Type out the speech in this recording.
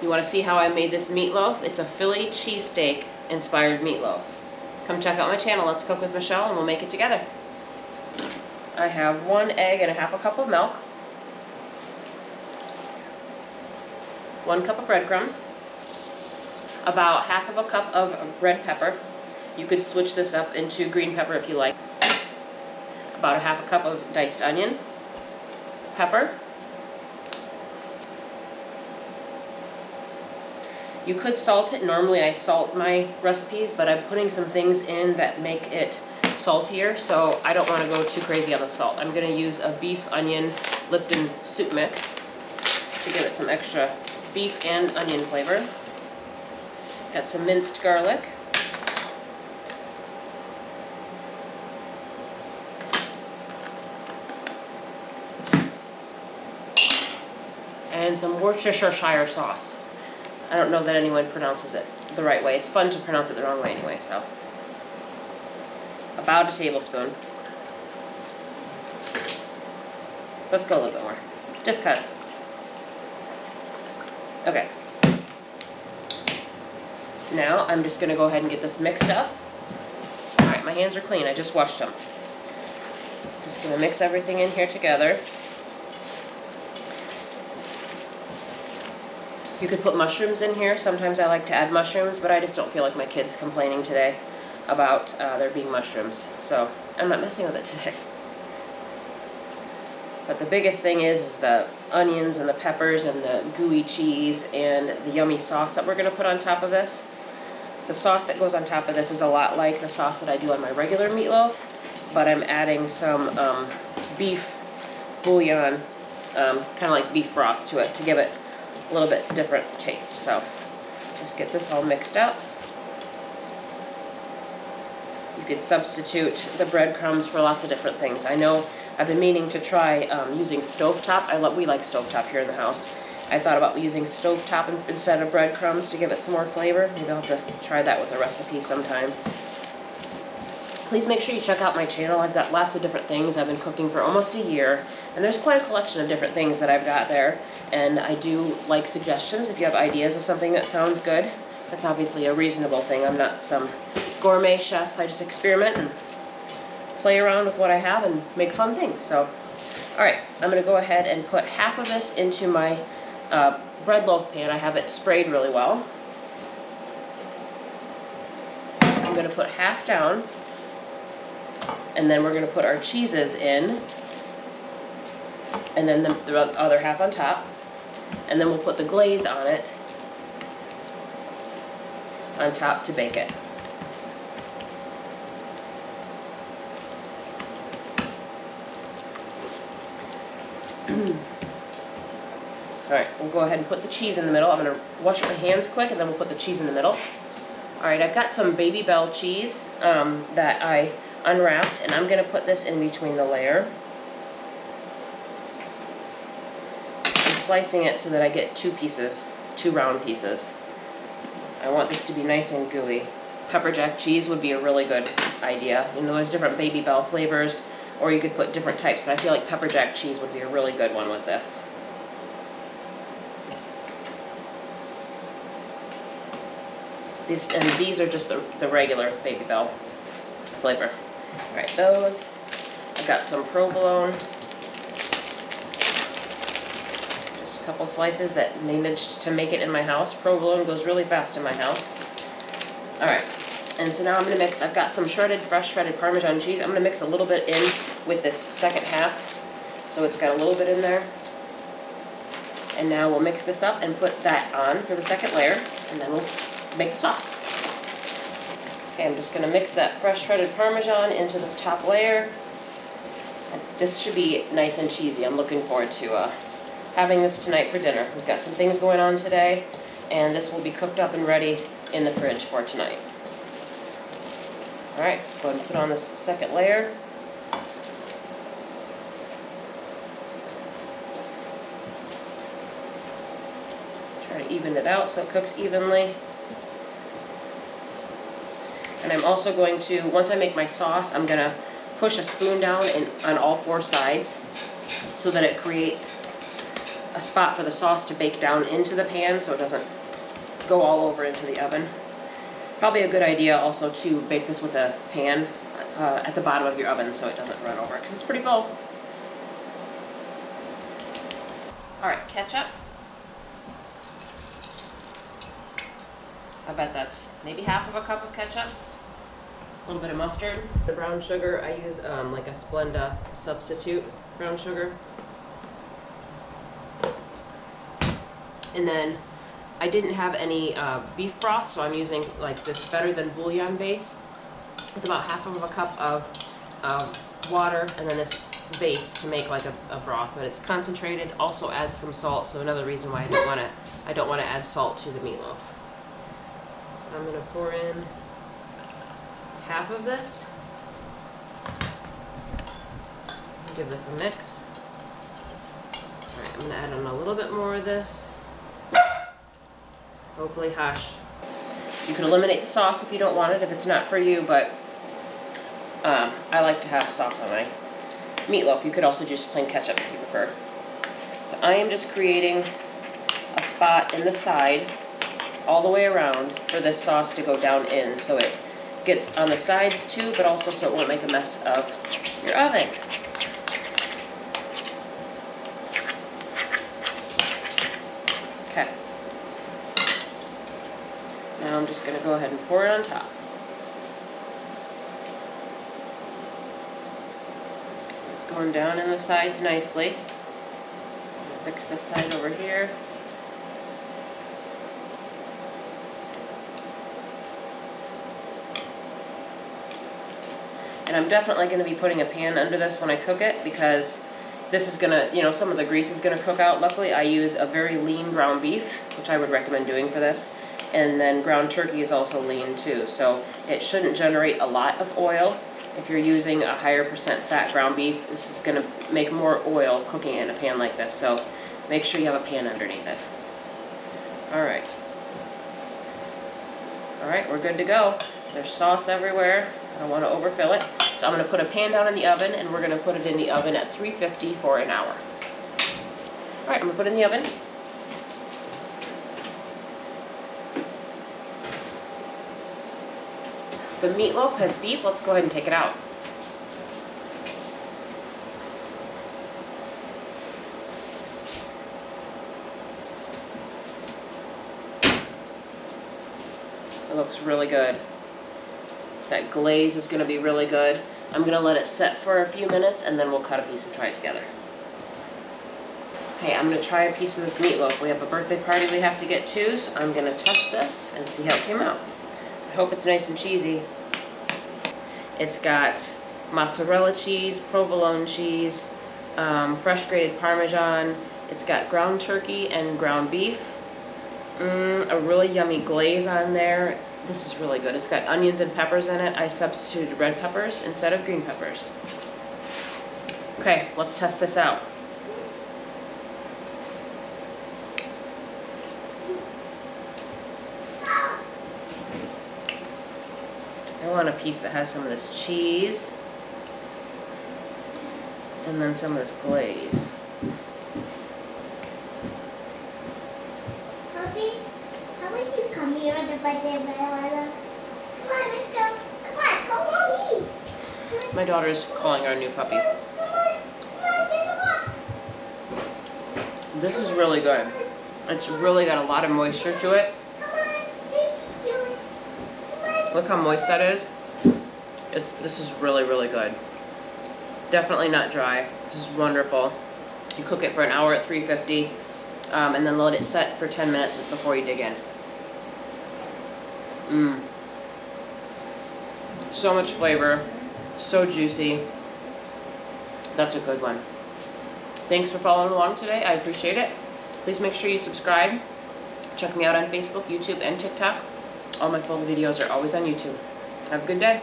You want to see how I made this meatloaf? It's a Philly cheesesteak inspired meatloaf. Come check out my channel, Let's Cook with Michelle, and we'll make it together. I have 1 egg and 1/2 cup of milk, 1 cup of breadcrumbs, about 1/2 cup of red pepper. You could switch this up into green pepper if you like. About 1/2 cup of diced onion, pepper. You could salt it. Normally I salt my recipes, but I'm putting some things in that make it saltier, so I don't want to go too crazy on the salt. I'm going to use a beef onion Lipton soup mix to give it some extra beef and onion flavor. Got some minced garlic. And some Worcestershire sauce. I don't know that anyone pronounces it the right way. It's fun to pronounce it the wrong way anyway, so. About a tablespoon. Let's go a little bit more, just 'cause. Okay. Now I'm just gonna go ahead and get this mixed up. All right, my hands are clean, I just washed them. Just gonna mix everything in here together. You could put mushrooms in here. Sometimes I like to add mushrooms, but I just don't feel like my kids complaining today about there being mushrooms. So I'm not messing with it today. But the biggest thing is the onions and the peppers and the gooey cheese and the yummy sauce that we're going to put on top of this. The sauce that goes on top of this is a lot like the sauce that I do on my regular meatloaf, but I'm adding some beef bouillon, kind of like beef broth to it to give it a little bit different taste. So just get this all mixed up. You could substitute the breadcrumbs for lots of different things. I know I've been meaning to try using stovetop. We like stovetop here in the house. I thought about using stovetop instead of breadcrumbs to give it some more flavor. Maybe I'll have to try that with a recipe sometime. Please make sure you check out my channel. I've got lots of different things. I've been cooking for almost a year, and there's quite a collection of different things that I've got there. And I do like suggestions if you have ideas of something that sounds good. That's obviously a reasonable thing. I'm not some gourmet chef. I just experiment and play around with what I have and make fun things. So, all right, I'm going to go ahead and put half of this into my bread loaf pan. I have it sprayed really well. I'm going to put half down. And then we're going to put our cheeses in, and then the other half on top, and then we'll put the glaze on it on top to bake it. Alright, we'll go ahead and put the cheese in the middle. I'm going to wash my hands quick, and then we'll put the cheese in the middle. Alright, I've got some Baby Bell cheese that I unwrapped, and I'm going to put this in between the layer. I'm slicing it so that I get 2 pieces, 2 round pieces. I want this to be nice and gooey. Pepper jack cheese would be a really good idea. You know, there's different Baby Bell flavors, or you could put different types, but I feel like pepper jack cheese would be a really good one with this. These are just the regular Baby Bell flavor. Alright, those. I've got some provolone. Just a couple slices that managed to make it in my house. Provolone goes really fast in my house. Alright, and so now I'm going to mix. I've got some fresh shredded Parmesan cheese. I'm going to mix a little bit in with this second half. So it's got a little bit in there. And now we'll mix this up and put that on for the second layer. And then we'll make the sauce. Okay, I'm just going to mix that fresh shredded Parmesan into this top layer. And this should be nice and cheesy. I'm looking forward to having this tonight for dinner. We've got some things going on today, and this will be cooked up and ready in the fridge for tonight. Alright, go ahead and put on this second layer. Try to even it out so it cooks evenly. And I'm also going to, once I make my sauce, I'm going to push a spoon down on all 4 sides so that it creates a spot for the sauce to bake down into the pan so it doesn't go all over into the oven. Probably a good idea also to bake this with a pan at the bottom of your oven so it doesn't run over, because it's pretty full. Alright, ketchup. I bet that's maybe half of a cup of ketchup. A little bit of mustard. The brown sugar, I use like a Splenda substitute brown sugar. And then I didn't have any beef broth, so I'm using like this better than bouillon base with about half of a cup of water, and then this base to make like a broth, but it's concentrated. Also adds some salt, so another reason why I don't want to add salt to the meatloaf. So I'm going to pour in half of this. Give this a mix. All right, I'm going to add in a little bit more of this. Hopefully hush. You can eliminate the sauce if you don't want it, if it's not for you, but I like to have sauce on my meatloaf. You could also just plain ketchup if you prefer. So I am just creating a spot in the side all the way around for this sauce to go down in, so it gets on the sides too, but also so it won't make a mess of your oven. Okay. Now I'm just going to go ahead and pour it on top. It's going down in the sides nicely. Fix this side over here. And I'm definitely going to be putting a pan under this when I cook it, because this is going to, you know, some of the grease is going to cook out. Luckily, I use a very lean ground beef, which I would recommend doing for this. And then ground turkey is also lean too, so it shouldn't generate a lot of oil. If you're using a higher percent fat ground beef, this is going to make more oil cooking in a pan like this, so make sure you have a pan underneath it. Alright. Alright, we're good to go. There's sauce everywhere. I don't want to overfill it. So I'm going to put a pan down in the oven, and we're going to put it in the oven at 350 for an hour. Alright, I'm going to put it in the oven. The meatloaf has beep. Let's go ahead and take it out. It looks really good. That glaze is going to be really good. I'm going to let it set for a few minutes, and then we'll cut a piece and try it together. Okay, I'm going to try a piece of this meatloaf. We have a birthday party we have to get to, so I'm going to touch this and see how it came out. I hope it's nice and cheesy. It's got mozzarella cheese, provolone cheese, fresh grated Parmesan. It's got ground turkey and ground beef. A really yummy glaze on there. This is really good. It's got onions and peppers in it. I substituted red peppers instead of green peppers. Okay, let's test this out. I want a piece that has some of this cheese and then some of this glaze. Puppies, how would you come here on the birthday? Come on, let's go. Come on, come on me. My daughter's calling our new puppy. Come on, get them up. This is really good. It's really got a lot of moisture to it. Look how moist that is. This is really, really good. Definitely not dry. This is wonderful. You cook it for an hour at 350, and then let it set for 10 minutes before you dig in. So much flavor, so juicy. That's a good one. Thanks for following along today. I appreciate it. Please make sure you subscribe. Check me out on Facebook, YouTube, and TikTok. All my full videos are always on YouTube. Have a good day.